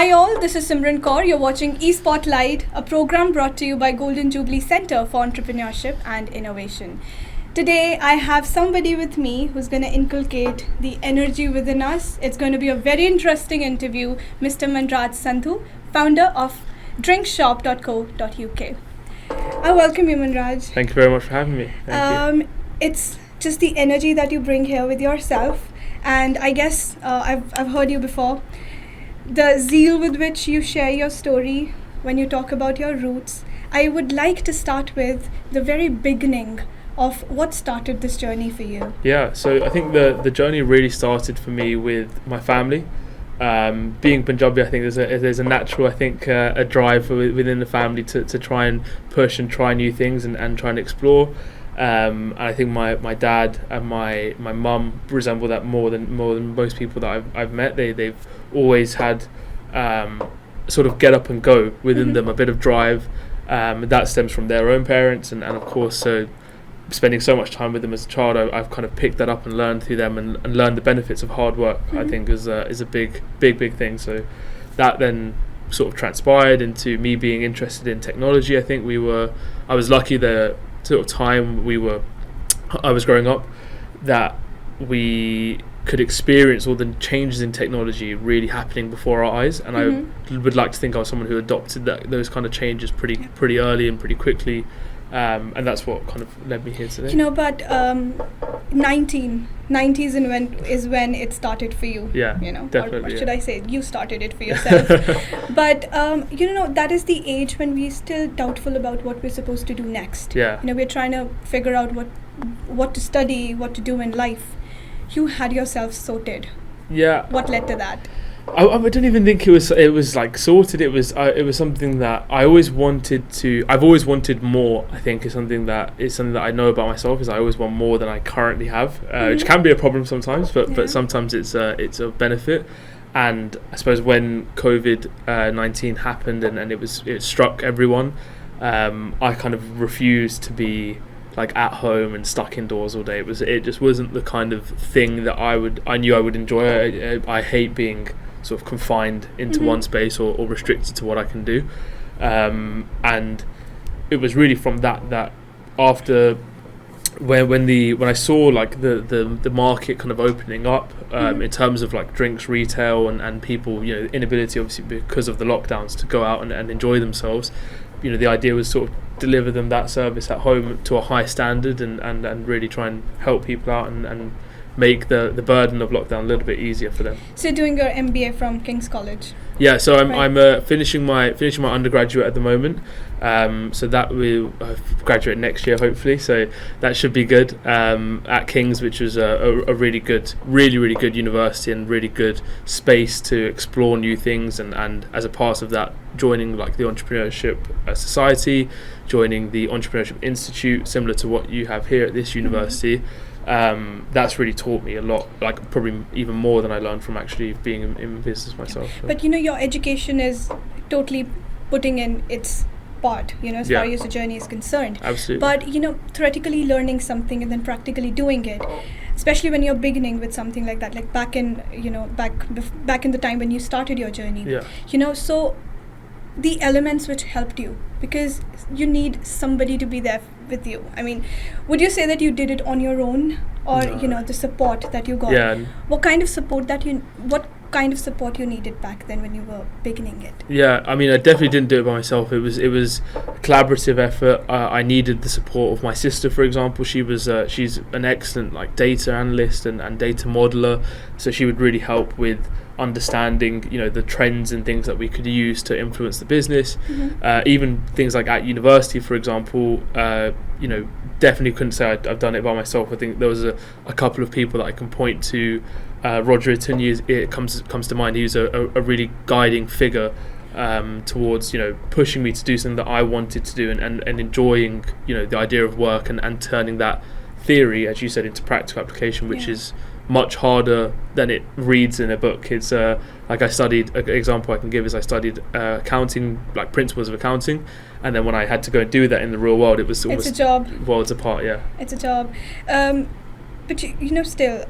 Hi all, this is Simran Kaur. You're watching eSpotlight, a program brought to you by Golden Jubilee Center for Entrepreneurship and Innovation. Today I have somebody with me who's going to inculcate the energy within us. It's going to be a very interesting interview, Mr. Manraj Sandhu, founder of drinkshop.co.uk. I welcome you, Manraj. Thank you very much for having me. Thank you. It's just the energy that you bring here with yourself, and I guess I've heard you before. The zeal with which you share your story when you talk about your roots. I would like to start with the very beginning of what started this journey for you. Yeah, so I think the journey really started for me with my family. Being Punjabi, I think there's a natural, a drive within the family to try and push and try new things and try and explore. And I think my dad and my mum resemble that more than most people that I've met. They've always had sort of get up and go within them, a bit of drive. That stems from their own parents, and of course, so spending so much time with them as a child, I've kind of picked that up and learned through them and learned the benefits of hard work. I think is a big thing. So that then sort of transpired into me being interested in technology. I think I was lucky the sort of time I was growing up that we could experience all the changes in technology really happening before our eyes, and I would like to think I was someone who adopted those kind of changes pretty early and pretty quickly, and that's what kind of led me here today. But 1990s is when it started for you. Yeah, definitely. Or should I say, you started it for yourself. But that is the age when we're still doubtful about what we're supposed to do next. Yeah. We're trying to figure out what to study, what to do in life. You had yourself sorted. Yeah. What led to that? I don't even think it was like sorted. It was something that I always wanted to. I've always wanted more. I think is something that I know about myself. Is I always want more than I currently have, which can be a problem sometimes. But sometimes it's a benefit. And I suppose when COVID-19 happened and it struck everyone, I kind of refused to be like at home and stuck indoors all day. It just wasn't the kind of thing that I knew I would enjoy. I hate being sort of confined into one space or restricted to what I can do, and it was really from that after when I saw like the market kind of opening up in terms of like drinks retail and people, inability obviously because of the lockdowns to go out and enjoy themselves. The idea was sort of deliver them that service at home to a high standard and really try and help people out and make the burden of lockdown a little bit easier for them. So you're doing your MBA from King's College? Yeah, so I'm finishing my undergraduate at the moment. So that will graduate next year hopefully. So that should be good at King's, which was a really good university and really good space to explore new things. And as a part of that, joining like the Entrepreneurship Society, joining the Entrepreneurship Institute, similar to what you have here at this university. That's really taught me a lot, like probably even more than I learned from actually being in business myself. So. But your education is totally putting in its part, as far as the journey is concerned. Absolutely. But theoretically learning something and then practically doing it, especially when you're beginning with something like that, like back in the time when you started your journey. Yeah. So the elements which helped you, because you need somebody to be there with you. I mean, would you say that you did it on your own, or No. the support that you got? Yeah. What kind of support you needed back then when you were beginning it? Yeah, I mean, I definitely didn't do it by myself. It was a collaborative effort. I needed the support of my sister, for example. She's an excellent like data analyst and data modeler, so she would really help with understanding the trends and things that we could use to influence the business. Even things like at university, for example, definitely couldn't say I've done it by myself. I think there was a couple of people that I can point to. Roger Itunya, it comes to mind. He was a really guiding figure towards pushing me to do something that I wanted to do and enjoying the idea of work and turning that theory, as you said, into practical application, which is much harder than it reads in a book. It's like I studied, an example I can give is I studied accounting, like principles of accounting, and then when I had to go and do that in the real world, it was almost it's a job. Worlds apart. It's a job. But still,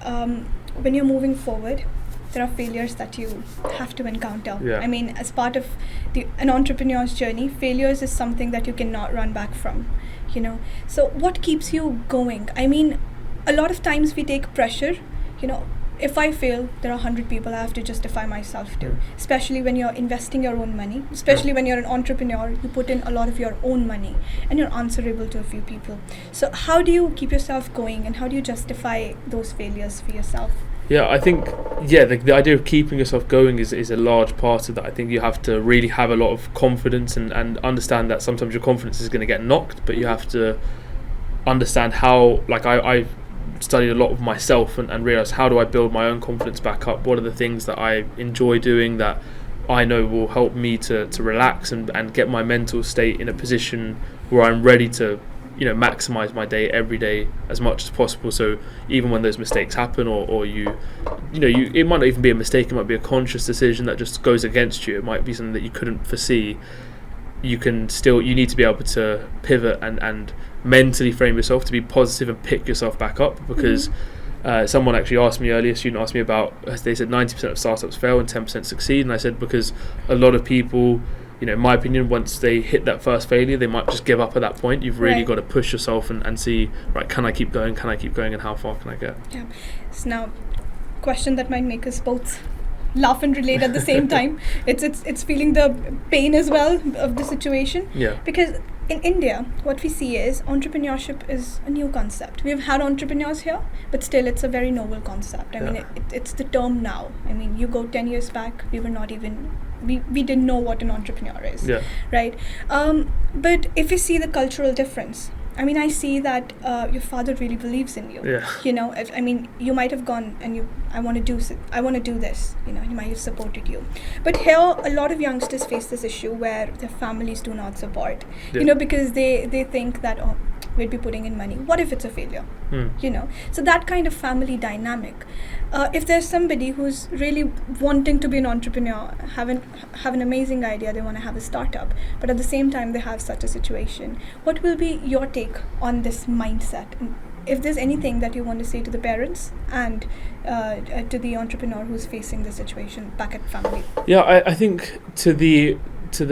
when you're moving forward, there are failures that you have to encounter. Yeah. I mean, as part of an entrepreneur's journey, failures is something that you cannot run back from, you know. So what keeps you going? I mean, a lot of times we take pressure, you know. If I fail, there are 100 people I have to justify myself to, especially when you're investing your own money, especially when you're an entrepreneur, you put in a lot of your own money and you're answerable to a few people. So how do you keep yourself going, and how do you justify those failures for yourself? Yeah, I think, the idea of keeping yourself going is a large part of that. I think you have to really have a lot of confidence and understand that sometimes your confidence is going to get knocked, but you have to understand how, like I studied a lot of myself and realised, how do I build my own confidence back up? What are the things that I enjoy doing that I know will help me to relax and get my mental state in a position where I'm ready to, you know, maximise my day every day as much as possible. So even when those mistakes happen, or it might not even be a mistake, it might be a conscious decision that just goes against you, it might be something that you couldn't foresee, you need to be able to pivot and mentally frame yourself to be positive and pick yourself back up, because someone actually asked me earlier, a student asked me about, they said 90% of startups fail and 10% succeed, and I said because a lot of people, you know, in my opinion, once they hit that first failure, they might just give up at that point. You've really got to push yourself and see, right, can I keep going, and how far can I get? Yeah. So now, question that might make us both laugh and relate at the same time. It's feeling the pain as well of the situation. Yeah. Because in India, what we see is entrepreneurship is a new concept. We've had entrepreneurs here, but still it's a very novel concept. I mean, it's the term now. I mean, you go 10 years back, we were not even, we didn't know what an entrepreneur is, right? But if you see the cultural difference, I mean, I see that your father really believes in you. Yeah. You know, I mean, you might have gone and I want to do this. You know, he might have supported you. But here, a lot of youngsters face this issue where their families do not support. Yeah. You know, because they think that, oh, we'd be putting in money. What if it's a failure? You know, so that kind of family dynamic. If there's somebody who's really wanting to be an entrepreneur, have an amazing idea, they want to have a startup, but at the same time they have such a situation, what will be your take on this mindset? And if there's anything that you want to say to the parents and to the entrepreneur who's facing the situation back at family? Yeah, I think to the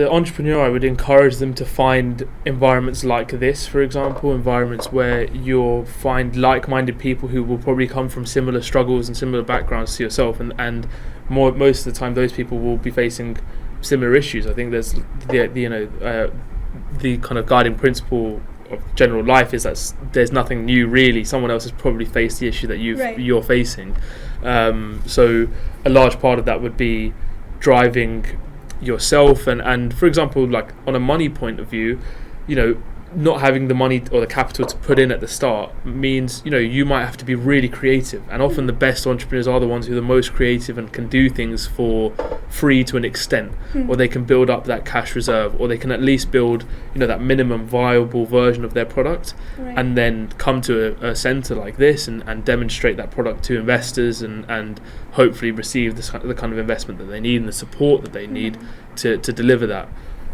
entrepreneur, I would encourage them to find environments like this, for example, environments where you'll find like-minded people who will probably come from similar struggles and similar backgrounds to yourself, and most of the time those people will be facing similar issues. I think there's the kind of guiding principle of general life is that there's nothing new really. Someone else has probably faced the issue that you're facing. So a large part of that would be driving yourself and for example, like on a money point of view, you know, not having the money or the capital to put in at the start means, you know, you might have to be really creative, and often the best entrepreneurs are the ones who are the most creative and can do things for free to an extent, or they can build up that cash reserve, or they can at least build, you know, that minimum viable version of their product, and then come to a center like this and demonstrate that product to investors and hopefully receive the kind of investment that they need and the support that they need to deliver that.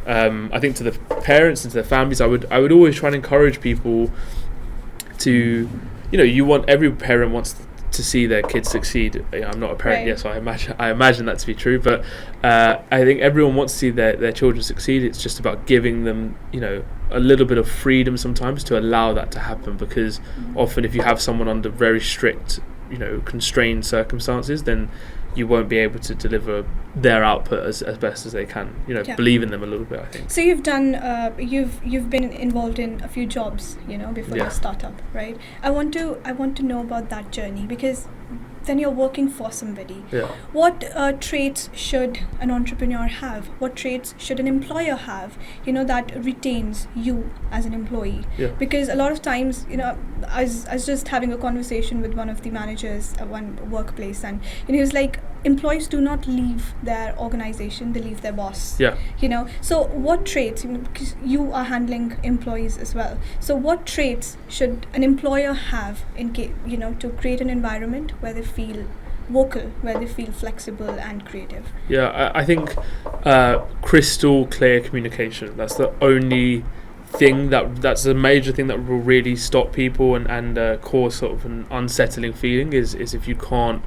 I think to the parents and to their families, I would always try and encourage people to, you know, every parent wants to see their kids succeed. I'm not a parent yet, so I imagine that to be true. But I think everyone wants to see their children succeed. It's just about giving them, you know, a little bit of freedom sometimes to allow that to happen. Because often, if you have someone under very strict, you know, constrained circumstances, then you won't be able to deliver their output as best as they can. You know, believe in them a little bit, I think. So you've done, you've been involved in a few jobs, you know, before your startup, right? I want to know about that journey, because then you're working for somebody. Yeah. What traits should an entrepreneur have? What traits should an employer have, you know, that retains you as an employee? Yeah. Because a lot of times, you know, I was just having a conversation with one of the managers at one workplace, and he was like, employees do not leave their organization, they leave their boss. Yeah. You know, so what traits, because you are handling employees as well, so what traits should an employer have to create an environment where they feel vocal, where they feel flexible and creative? Yeah, I think crystal clear communication. That's the only thing that's a major thing that will really stop people and cause sort of an unsettling feeling is if you can't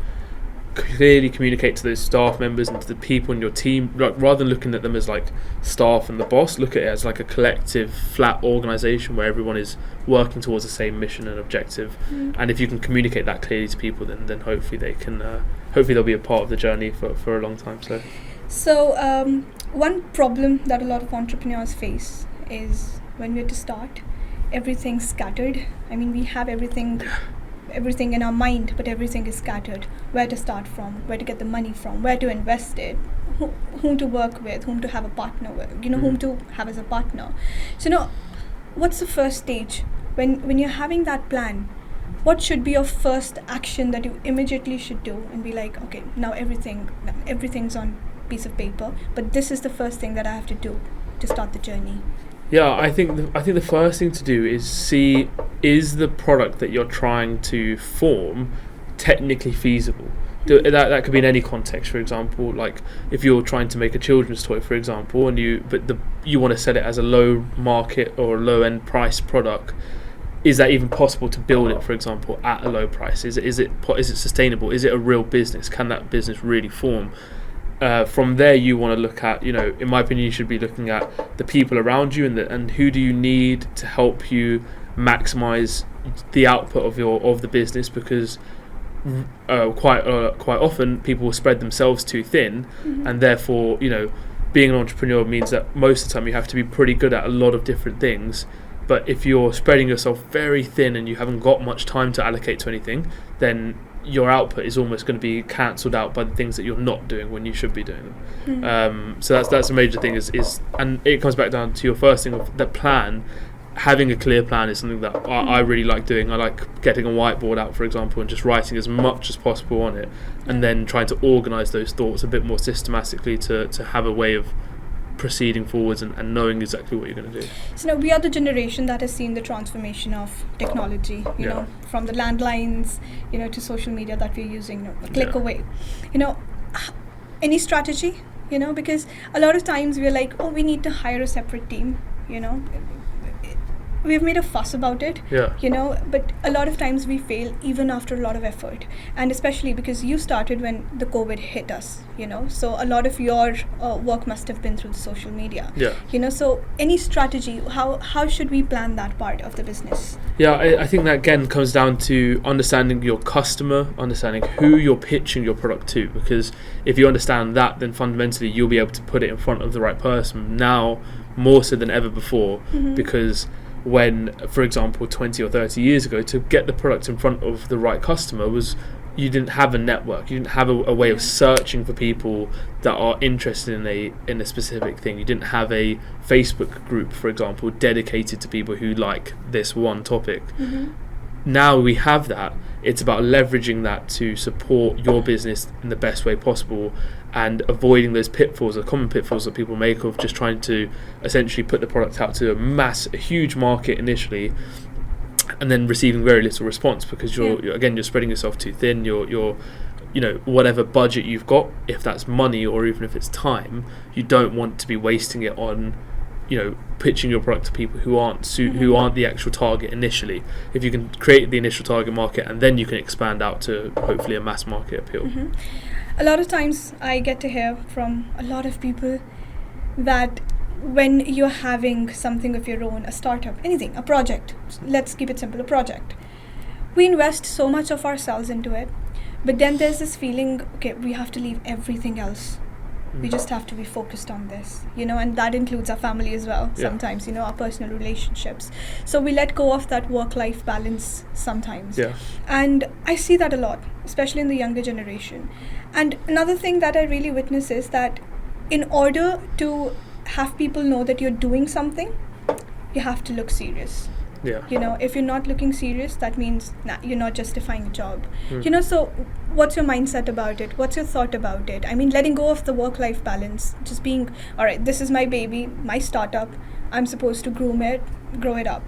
clearly communicate to those staff members and to the people in your team, like, rather than looking at them as like staff and the boss, look at it as like a collective flat organization where everyone is working towards the same mission and objective. And if you can communicate that clearly to people, then hopefully they can hopefully they'll be a part of the journey for a long time. So one problem that a lot of entrepreneurs face is when we're to start, everything's scattered. I mean, we have everything in our mind, but everything is scattered. Where to start from, where to get the money from, where to invest it, whom to work with, whom to have a partner with, whom to have as a partner. So what's the first stage when you're having that plan? What should be your first action that you immediately should do and be like, okay, now everything's on piece of paper, but this is the first thing that I have to do to start the journey? Yeah, I think the first thing to do is see, is the product that you're trying to form technically feasible? That could be in any context. For example, like if you're trying to make a children's toy, for example, and you want to sell it as a low market or a low end price product, is that even possible to build it, for example, at a low price? Is it sustainable? Is it a real business? Can that business really form? From there, you want to look at, in my opinion, you should be looking at the people around you and who do you need to help you maximize the output of the business, because quite often people will spread themselves too thin, and therefore, being an entrepreneur means that most of the time you have to be pretty good at a lot of different things. But if you're spreading yourself very thin and you haven't got much time to allocate to anything, then your output is almost going to be cancelled out by the things that you're not doing when you should be doing them. So that's a major thing is and it comes back down to your first thing of the plan. Having a clear plan is something that I really like doing. I like getting a whiteboard out, for example, and just writing as much as possible on it, and then trying to organise those thoughts a bit more systematically to have a way of proceeding forwards and knowing exactly what you're going to do. So we are the generation that has seen the transformation of technology, from the landlines, to social media that we're using, a click away. Any strategy, because a lot of times we're like, oh, we need to hire a separate team, we've made a fuss about it, but a lot of times we fail even after a lot of effort, and especially because you started when the COVID hit us, so a lot of your work must have been through the social media. So any strategy, how should we plan that part of the business? I think that again comes down to understanding your customer, understanding who you're pitching your product to, because if you understand that, then fundamentally you'll be able to put it in front of the right person now more so than ever before, because when, for example, 20 or 30 years ago, to get the product in front of the right customer you didn't have a network, you didn't have a way of searching for people that are interested in a specific thing. You didn't have a Facebook group, for example, dedicated to people who like this one topic. Now we have that. It's about leveraging that to support your business in the best way possible and avoiding those pitfalls, the common pitfalls that people make of just trying to essentially put the product out to a huge market initially and then receiving very little response, because you're spreading yourself too thin. You're whatever budget you've got, if that's money or even if it's time, you don't want to be wasting it on pitching your product to people who aren't the actual target initially. If you can create the initial target market, and then you can expand out to hopefully a mass market appeal. A lot of times I get to hear from a lot of people that when you're having something of your own, a startup, anything, a project, let's keep it simple, a project, we invest so much of ourselves into it, but then there's this feeling, okay, we have to leave everything else. We just have to be focused on this, and that includes our family as well. Sometimes, our personal relationships. So we let go of that work-life balance sometimes. And I see that a lot, especially in the younger generation. And another thing that I really witness is that in order to have people know that you're doing something, you have to look serious. If you're not looking serious, that means you're not justifying a job. So what's your mindset about it? What's your thought about it? I mean, letting go of the work-life balance, just being, all right, this is my baby, my startup, I'm supposed to groom it, grow it up.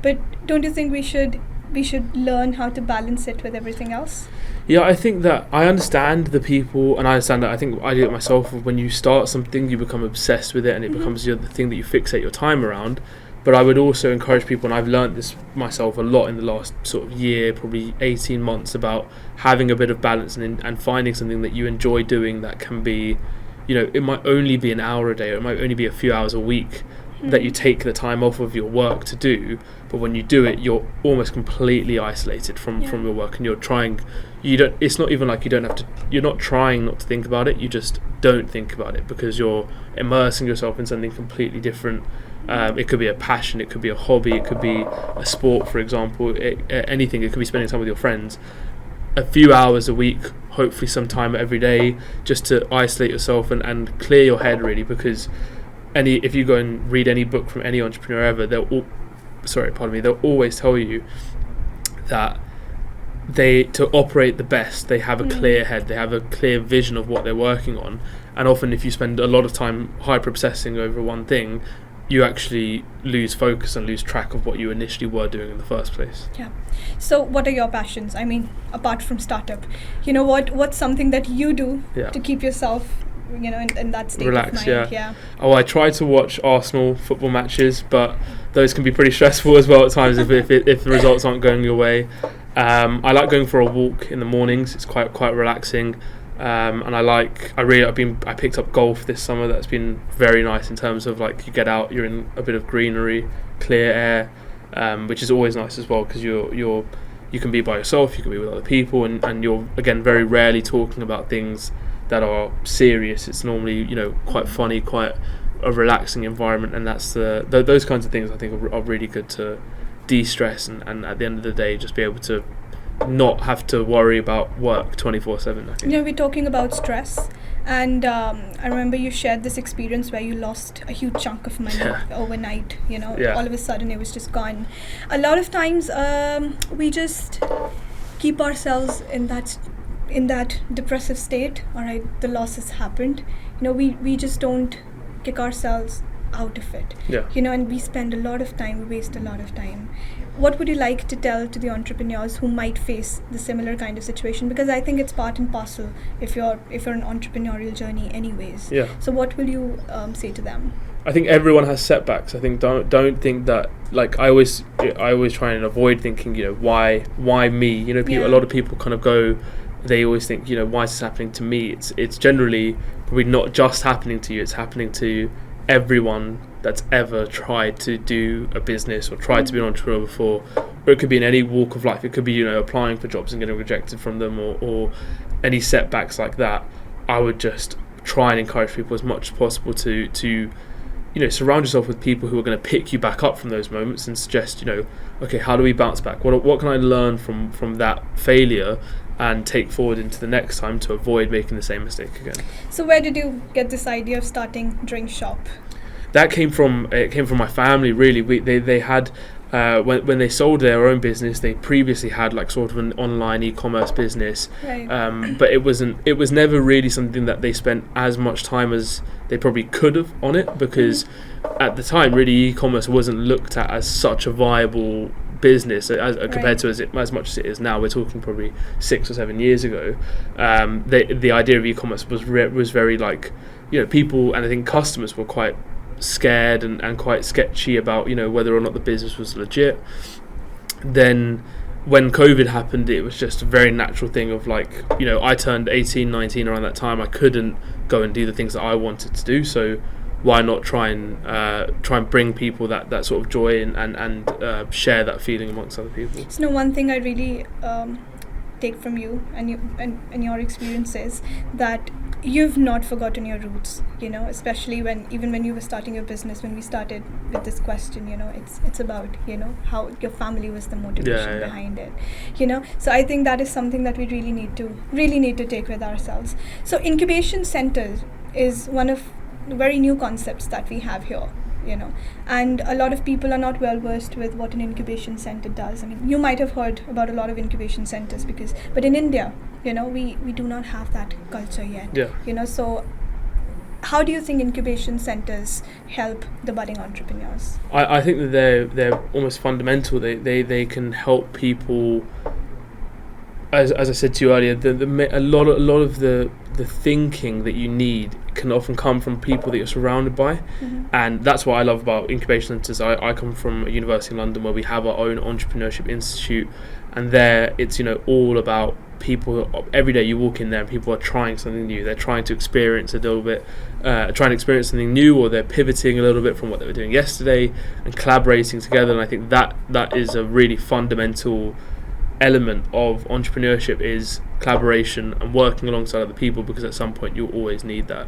But don't you think we should learn how to balance it with everything else? I think that I understand the people, and I understand that I think I do it myself. When you start something, you become obsessed with it, and it becomes the thing that you fixate your time around. But I would also encourage people, and I've learned this myself a lot in the last sort of year, probably 18 months, about having a bit of balance and finding something that you enjoy doing that can be, it might only be an hour a day, or it might only be a few hours a week that you take the time off of your work to do. But when you do it, you're almost completely isolated from your work, and it's not even like you're not trying not to think about it, you just don't think about it because you're immersing yourself in something completely different. It could be a passion, it could be a hobby, it could be a sport, for example, anything. It could be spending time with your friends. A few hours a week, hopefully some time every day, just to isolate yourself and clear your head, really, because if you go and read any book from any entrepreneur ever, they'll always tell you that to operate the best, they have a clear head, they have a clear vision of what they're working on. And often if you spend a lot of time hyper obsessing over one thing, you actually lose focus and lose track of what you initially were doing in the first place. Yeah. So what are your passions? I mean, apart from startup, what's something that you do to keep yourself in that state relax, of mind? Yeah. Oh, I try to watch Arsenal football matches, but those can be pretty stressful as well at times if the results aren't going your way. I like going for a walk in the mornings. It's quite relaxing. And I picked up golf this summer. That's been very nice in terms of like you get out, you're in a bit of greenery, clear air, which is always nice as well because you can be by yourself, you can be with other people, and you're again very rarely talking about things that are serious. It's normally quite funny, quite a relaxing environment, and that's those kinds of things I think are really good to de-stress and at the end of the day just be able to not have to worry about work 24/7. I think. We're talking about stress, and I remember you shared this experience where you lost a huge chunk of money overnight. All of a sudden it was just gone. A lot of times we just keep ourselves in that depressive state. All right, the loss has happened. We just don't kick ourselves out of it. And we spend we waste a lot of time. What would you like to tell to the entrepreneurs who might face the similar kind of situation? Because I think it's part and parcel if you're an entrepreneurial journey anyways. So what will you say to them? I think everyone has setbacks. I think don't think that, like I always try and avoid thinking why me. A lot of people kind of go, they always think why is this happening to me? It's generally probably not just happening to you, it's happening to everyone that's ever tried to do a business or tried to be an entrepreneur before. Or it could be in any walk of life. It could be applying for jobs and getting rejected from them, or any setbacks like that. I would just try and encourage people as much as possible to surround yourself with people who are going to pick you back up from those moments and suggest okay, how do we bounce back? What can I learn from that failure and take forward into the next time to avoid making the same mistake again? So where did you get this idea of starting drink shop? That came from my family, really. They had when they sold their own business, they previously had like sort of an online e-commerce business, right. But it was never really something that they spent as much time as they probably could have on it, because at the time really e-commerce wasn't looked at as such a viable business compared to as much as it is now. We're talking probably 6 or 7 years ago. The idea of e-commerce was very like people, and I think customers were quite scared and quite sketchy about whether or not the business was legit. Then when COVID happened, it was just a very natural thing of like I turned 18, 19 around that time. I couldn't go and do the things that I wanted to do, so why not try and bring people that sort of joy and share that feeling amongst other people. So one thing I really take from you and your experiences, that you've not forgotten your roots, especially when you were starting your business. When we started with this question, it's about how your family was the motivation behind it, so I think that is something that we really need to take with ourselves. So incubation centers is one of the very new concepts that we have here, and a lot of people are not well versed with what an incubation center does. I mean, you might have heard about a lot of incubation centers but in India, we do not have that culture yet. So how do you think incubation centers help the budding entrepreneurs? I think that they're almost fundamental. They can help people. As I said to you earlier, a lot of the the thinking that you need can often come from people that you're surrounded by. And that's what I love about incubation centres. I come from a university in London where we have our own entrepreneurship institute, and there it's, you know, all about people. Every day you walk in there and people are trying something new. They're trying to experience a little bit, trying to experience something new, or they're pivoting a little bit from what they were doing yesterday and collaborating together. And I think that is a really fundamental element of entrepreneurship, is collaboration and working alongside other people, because at some point you'll always need that.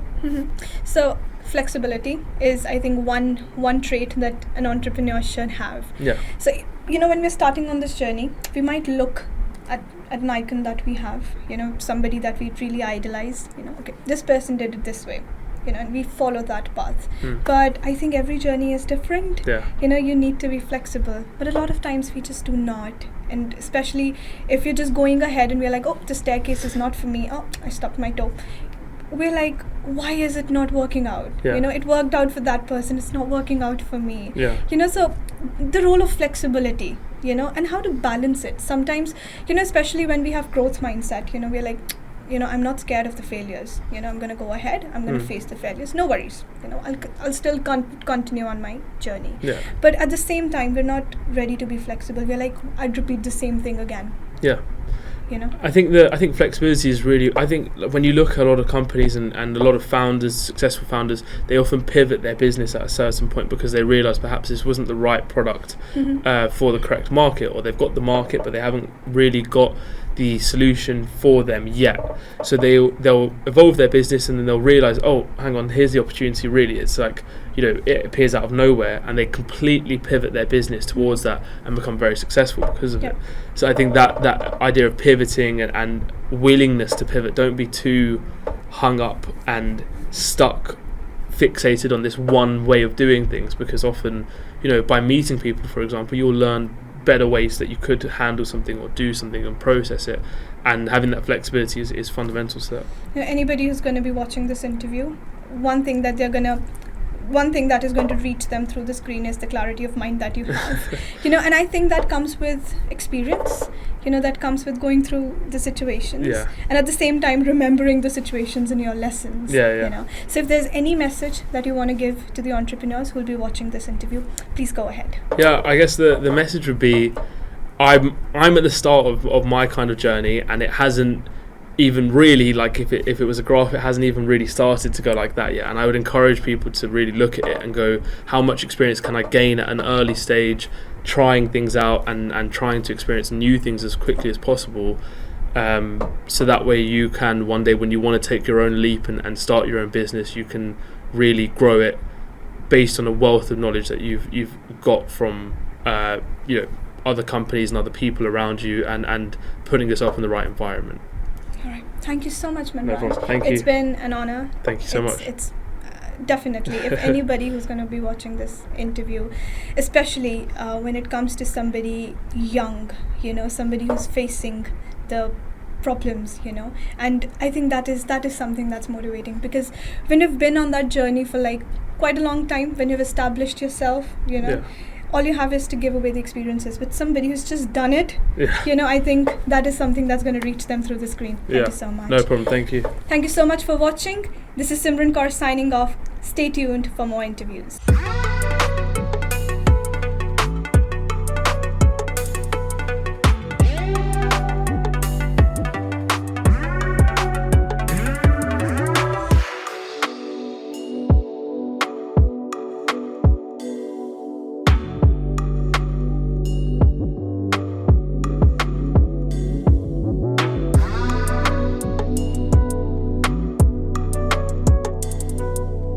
So flexibility is, I think, one trait that an entrepreneur should have. Yeah. So, you know, when we're starting on this journey, we might look at an icon that we have, you know, somebody that we really idolize, you know, okay, this person did it this way, you know, and we follow that path. But I think every journey is different. Yeah. You know, you need to be flexible, but a lot of times we just do not. And especially if you're just going ahead and we're like, oh, the staircase is not for me, oh, I stubbed my toe, we're like, why is it not working out? Yeah. You know, it worked out for that person, it's not working out for me. Yeah. You know, so the role of flexibility, you know, and how to balance it. Sometimes, you know, especially when we have growth mindset, you know, we're like, you know, I'm not scared of the failures. You know, I'm going to go ahead, I'm going to face the failures. No worries. You know, I'll still continue on my journey. Yeah. But at the same time, we're not ready to be flexible. We're like, I'd repeat the same thing again. Yeah. You know? I think flexibility is really, I think when you look at a lot of companies and a lot of founders, successful founders, they often pivot their business at a certain point because they realise perhaps this wasn't the right product for the correct market, or they've got the market but they haven't really got the solution for them yet. So they'll evolve their business and then they'll realise, oh, hang on, here's the opportunity. Really, it's like, you know, it appears out of nowhere, and they completely pivot their business towards that and become very successful because of it. So I think that idea of pivoting and willingness to pivot, don't be too hung up and stuck, fixated on this one way of doing things, because often, you know, by meeting people, for example, you'll learn better ways that you could handle something or do something and process it, and having that flexibility is fundamental to that. You know, anybody who's going to be watching this interview, one thing that is going to reach them through the screen is the clarity of mind that you have. You know, and I think that comes with experience, you know, that comes with going through the situations, and at the same time remembering the situations in your lessons. You know, so if there's any message that you want to give to the entrepreneurs who will be watching this interview, please go ahead. I guess the message would be, I'm at the start of my kind of journey, and it hasn't even really, like, if it was a graph, it hasn't even really started to go like that yet. And I would encourage people to really look at it and go, how much experience can I gain at an early stage, trying things out and trying to experience new things as quickly as possible, so that way you can one day, when you want to take your own leap and start your own business, you can really grow it based on a wealth of knowledge that you've got from you know, other companies and other people around you, and putting yourself in the right environment. All right. Thank you so much, Manraj. No problem. Thank you. It's been an honor. Thank you so much. It's definitely, if anybody who's going to be watching this interview, especially when it comes to somebody young, you know, somebody who's facing the problems, you know, and I think that is something that's motivating, because when you've been on that journey for like quite a long time, when you've established yourself, you know, all you have is to give away the experiences. But somebody who's just done it, you know, I think that is something that's going to reach them through the screen. Thank you so much. No problem. Thank you. Thank you so much for watching. This is Simran Kaur signing off. Stay tuned for more interviews.